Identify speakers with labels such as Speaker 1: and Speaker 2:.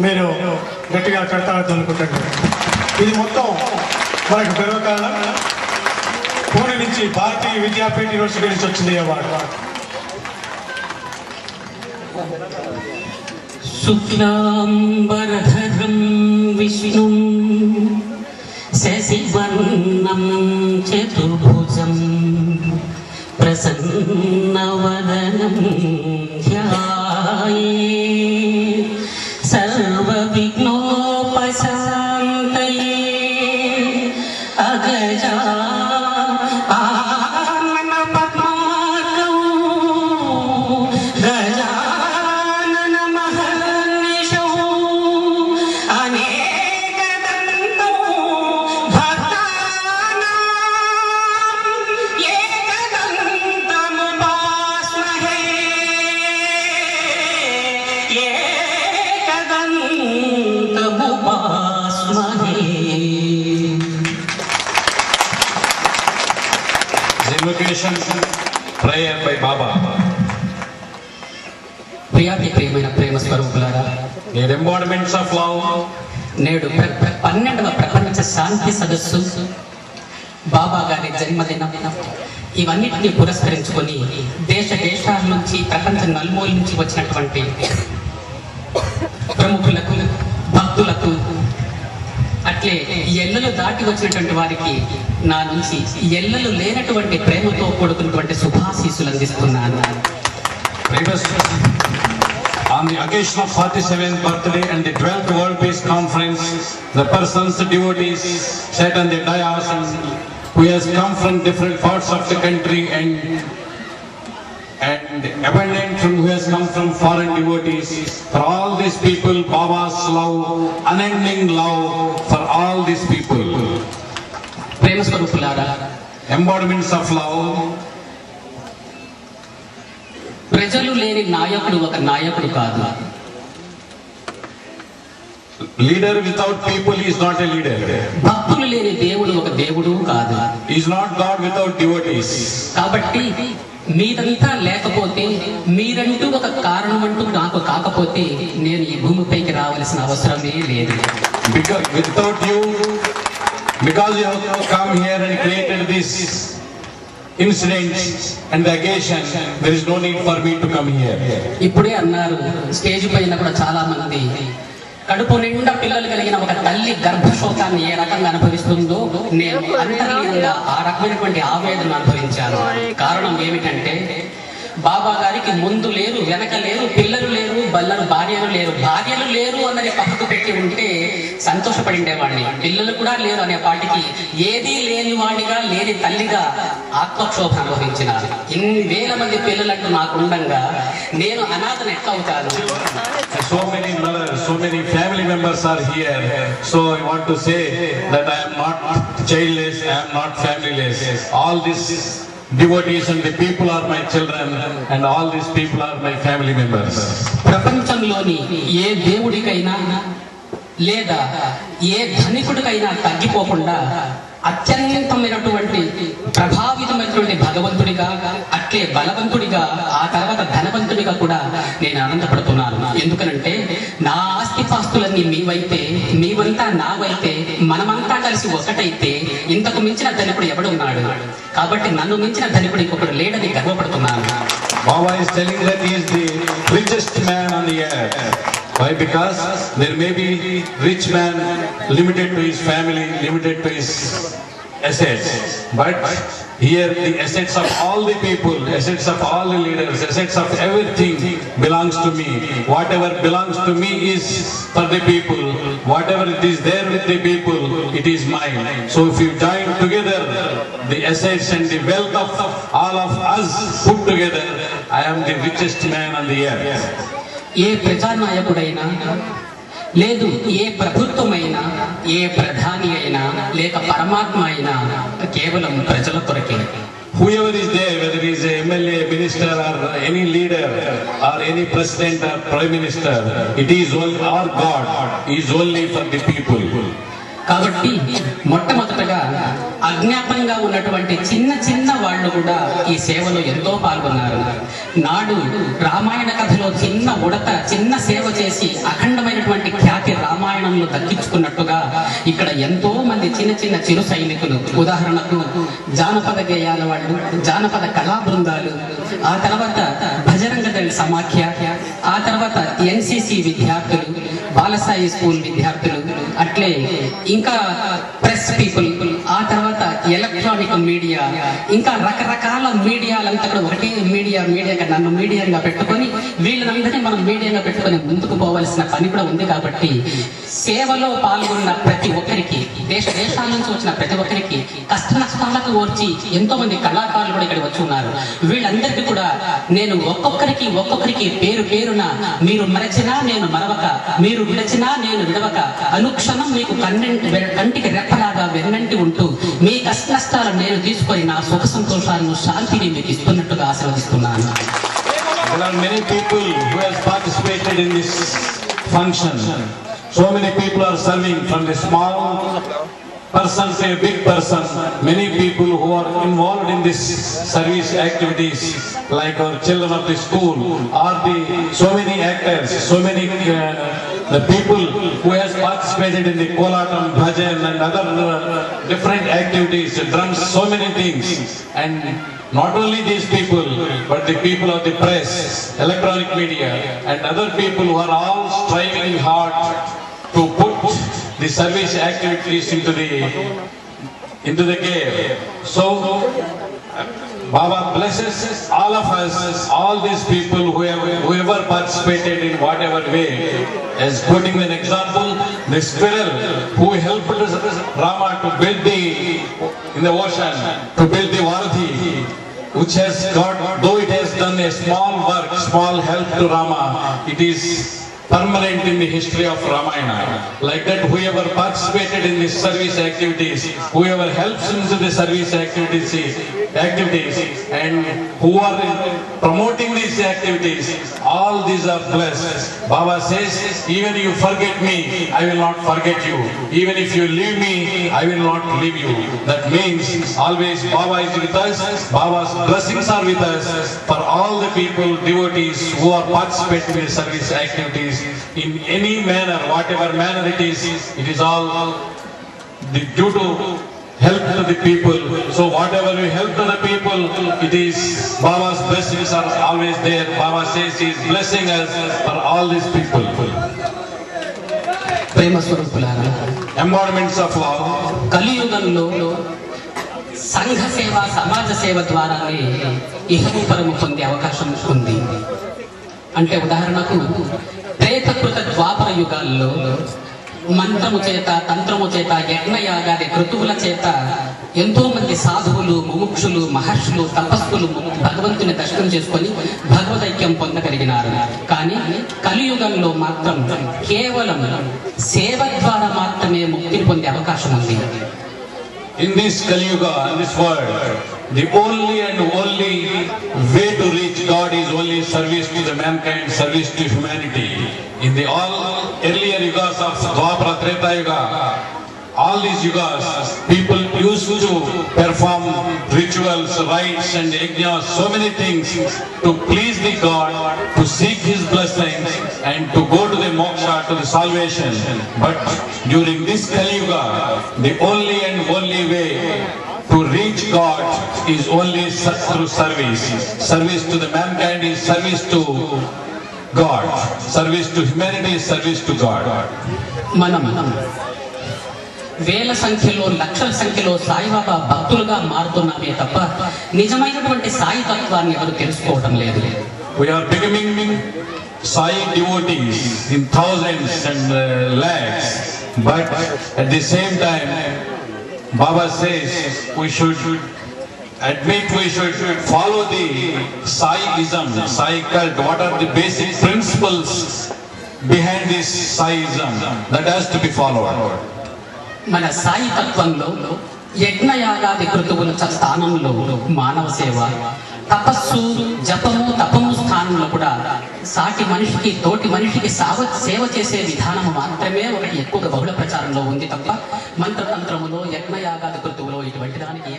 Speaker 1: మీరు గట్టిగా కడతారని అనుకుంటాను. ఇది మొత్తం మనకు గర్వకారణం. పూణె నుంచి భారతీయ విద్యాపీఠ యూనివర్సిటీ నుంచి వచ్చింది అవార్డు.
Speaker 2: శుక్లాంబరధరం విష్ణుం శశివర్ణం చతుర్భుజం ప్రసన్నవదనం ధ్యాయేత్ సర్వవిఘ్నోపశాంతయే అగజా
Speaker 3: prayer by Baba.
Speaker 2: ప్రియాతి ప్రియమైన ప్రేమ స్వరూపులారా,
Speaker 3: The embodiments of love.
Speaker 2: నేడు 12వ ప్రపంచ శాంతి సదస్సు, బాబా గారి జన్మదినం, ఇవన్నిటిని పురస్కరించుకొని దేశ దేశాల నుంచి, ప్రపంచ నలుమూల నుంచి వచ్చినటువంటి ప్రముఖులకు, భక్తులకు, అట్లే ఎల్లలు దాటి వచ్చినటువంటి వారికి నా నుంచి ఎల్లలు లేనటువంటి ప్రేమతో కూడుకున్నటువంటి శుభాశీస్సులు అందిస్తున్నాను.
Speaker 3: On the occasion of 47th birthday and the 12th World Peace Conference, the persons, devotees sat on the dais and who has come from different parts of the country and abundant from who has come from foreign devotees. For all these people, Baba's love, unending love for all these people.
Speaker 2: ప్రేమ స్వరూపులారా,
Speaker 3: Embodiments of love.
Speaker 2: ప్రజలు లేని నాయకుడు ఒక నాయకుడు కాదు.
Speaker 3: Leader without people is not a leader.
Speaker 2: భక్తులు లేని దేవుడు ఒక దేవుడు కాదు.
Speaker 3: He is not God without devotees.
Speaker 2: కాబట్టి మీరంతా లేకపోతే, మీరంటూ ఒక కారణం అంటూ నాకు కాకపోతే నేను ఈ భూమిపైకి రావాల్సిన అవసరమే లేదు.
Speaker 3: Because you have come here and created this incident and the occasion, there is no need for me to come here.
Speaker 2: ఇప్పుడే అన్నారు, స్టేజ్ పైన కూడా చాలా మంది కడుపు నిండా పిల్లలు కలిగిన ఒక తల్లి గర్భశోకాన్ని ఏ రకంగా అనుభవిస్తుందో నేను అంతర్లీనంగా ఆ రకమైనటువంటి ఆవేదన అనుభవించాను. కారణం ఏమిటంటే, బాబా గారికి ముందు లేరు, వెనక లేరు, పిల్లలు లేరు, భార్యలు లేరు అన్నది పక్కకు పెట్టి ఉంటే సంతోషపడిండేవాడిని. పిల్లలు కూడా లేరు అనే పాటికి ఏదీ లేని వాడిగా, లేని తల్లిగా ఆత్మక్షోభ అనుభవించిన ఇన్ని వేల మంది పిల్లలంటూ నాకు ఉండంగా నేను అనాథను ఎట్లా అవుతాను?
Speaker 3: So many mothers, so many family members are here. So I want to say that I am not childless, I am not familyless. All these devotees and the people are my children and all these people are my family members.
Speaker 2: ప్రపంచంలోని ఏ దేవుడికైనా లేదా ఏ ధనికుడికైనా తగ్గిపోకుండా అత్యంతమైనటువంటి ప్రభావితమైనటువంటి భగవంతుడిగా, అట్లే బలవంతుడిగా, ఆ తర్వాత ధనవంతుడిగా కూడా నేను ఆనందపడుతున్నాను. ఎందుకనంటే నా ఆస్తిపాస్తులన్నీ మీవైతే, మీవంతా నావైతే, మనమంతా కలిసి ఒకటైతే ఇంతకు మించిన ధనికుడు ఎవడున్నాడు? కాబట్టి నన్ను మించిన ధనికుడు ఇంకొకడు లేడని గర్వపడుతున్నాను.
Speaker 3: Baba is telling that he is the richest man on the earth. Why? Because there may be rich man limited to his family, limited to his assets. But here the assets of all the people, assets of all the leaders, assets of everything belongs to me. Whatever belongs to me is for the people. Whatever it is there with the people, it is mine. So if you join together the assets and the wealth of all of us put together, I am the richest man on the earth.
Speaker 2: ఏ ప్రజానాయకుడైనా, లేదు ఏ ప్రభుత్వమైనా, ఏ ప్రధాని అయినా, లేక పరమాత్మ అయినా కేవలం ప్రజల కొరకే.
Speaker 3: Whoever is there, whether he is a MLA, minister or any leader or any president or prime minister, it is only our God, he is only for the people.
Speaker 2: కాబట్టి మొట్టమొదటగా అజ్ఞాతంగా ఉన్నటువంటి చిన్న చిన్న వాళ్ళు కూడా ఈ సేవలో ఎంతో పాల్గొన్నారు. నాడు రామాయణ కథలో చిన్న ఉడత చిన్న సేవ చేసి అఖండమైనటువంటి ఖ్యాతి రామాయణంలో దక్కించుకున్నట్టుగా ఇక్కడ ఎంతో మంది చిన్న చిన్న చిరు సైనికులు, ఉదాహరణకు జానపద గేయాల వాళ్ళు, జానపద కళా బృందాలు, ఆ తర్వాత భజరంగ దళ సమాఖ్య, ఆ తర్వాత ఎన్సిసి విద్యార్థులు, బాలసాయి స్కూల్ విద్యార్థులు, అట్లే ఇంకా ప్రెస్ పీపుల్, ఆ తర్వాత ఎలక్ట్రానిక్ మీడియా, ఇంకా రకరకాల మీడియాలంతా కూడా ఒకటే మీడియాగా నన్ను మీడియాగా పెట్టుకొని వీళ్ళందరినీ మనం మీడియాగా పెట్టుకొని ముందుకు పోవలసిన పని కూడా ఉంది. కాబట్టి సేవలో పాల్గొన్న ప్రతి ఒక్కరికి, దేశాల నుంచి వచ్చిన ప్రతి ఒక్కరికి కష్ట నష్టాలకు ఓర్చి ఎంతో మంది కళాకారులు కూడా ఇక్కడ వచ్చి ఉన్నారు. వీళ్ళందరికీ కూడా నేను ఒక్కొక్కరికి పేరు పేరున మీరు మరచినా నేను మరవక, మీరు విడచినా నేను విడవక, అనుక్షణం మీకు కంటికి రెప్పలాగా వెన్నంటి ఉంటూ మీ కష్ట నష్టాలను నేను తీసుకొని నా సుఖ సంతోషాలను శాంతిని మీకు ఇస్తున్నట్టుగా ఆశీర్వదిస్తున్నాను.
Speaker 3: There are many people who have participated in this function. So many people are serving, from the small person to a big person. Many people who are involved in this service activities, like our children of the school, or so many actors, so many the people who has participated in the Kolatam, Bhajan and other different activities, drums, so many things. And not only these people, but the people of the press, electronic media, and other people who are all striving hard to put the service activities into the game. So Baba blesses all of us, all these people whoever participated in whatever way. As quoting an example, the squirrel who helped Rama to build in the ocean, to build the Varadhi, which has got, though it has done a small work, small help to Rama, it is permanent in the history of Ramayana. Like that, whoever participated in these service activities, whoever helps into the service activities and who are promoting these activities, all these are blessed. Baba says, even you forget me, I will not forget you. Even if you leave me, I will not leave you. That means always Baba is with us. Baba's blessings are with us for all the people, devotees who are participating in service activities in any manner, whatever manner it is all due to help to the people. So whatever we help to the people, it is Baba's blessings are always there. Baba says he is blessing us for all these people.
Speaker 2: ప్రేమ స్వరూపులారా,
Speaker 3: Embodiments of love.
Speaker 2: కలియుగంలో సంఘ సేవ, సమాజ సేవ ద్వారానే ఇహము పరము పొందే అవకాశం ఉంది. అంటే ఉదాహరణకు ప్రేతకృత ద్వాపర యుగాల్లో మంత్రము చేత, తంత్రము చేత, యజ్ఞయాగాది కృతువుల చేత ఎంతో మంది సాధువులు, ముముక్షులు, మహర్షులు, తపస్సులు భగవంతుని దర్శనం చేసుకొని భగవదైక్యం పొందగలిగినారు. కానీ కలియుగంలో మాత్రం కేవలం సేవ ద్వారా మాత్రమే ముక్తిని పొందే అవకాశం ఉంది.
Speaker 3: In this Kali Yuga, in this world, the only and only way to reach God is only service to the mankind, service to humanity. In the all earlier yugas of Dwapara, Treta Yuga, all these yugas, people used to perform rituals, rites and yajnas, so many things to please the God, to seek His blessings and to go to the moksha, to the salvation. But during this Kali Yuga, the only and only way to reach God is only through service. Service to the mankind is service to God. Service to humanity is service to God.
Speaker 2: మనం వేల సంఖ్యలో, లక్షల సంఖ్యలో సాయిబాబా భక్తులుగా మారుతున్నామే తప్ప నిజమైనటువంటి సాయి తత్వాన్ని ఎవరు తెలుసుకోవడం లేదు.
Speaker 3: We are becoming Sai devotees in thousands and lakhs, but at the same time, Baba says we should follow the Saiism, Sai cult. What are the basic principles behind this Saiism that has to be followed?
Speaker 2: మన సాయి తత్వంలో యజ్ఞయాగాది కృతువుల స్థానంలో మానవ సేవ, తపస్సు, జపము, తపము స్థానంలో కూడా సాటి మనిషికి, తోటి మనిషికి సేవ చేసే విధానం మాత్రమే ఒకటి ఎక్కువగా బహుళ ప్రచారంలో ఉంది తప్ప మంత్రతంత్రములో, యజ్ఞయాగాది కృతువులో ఇటువంటి దానికి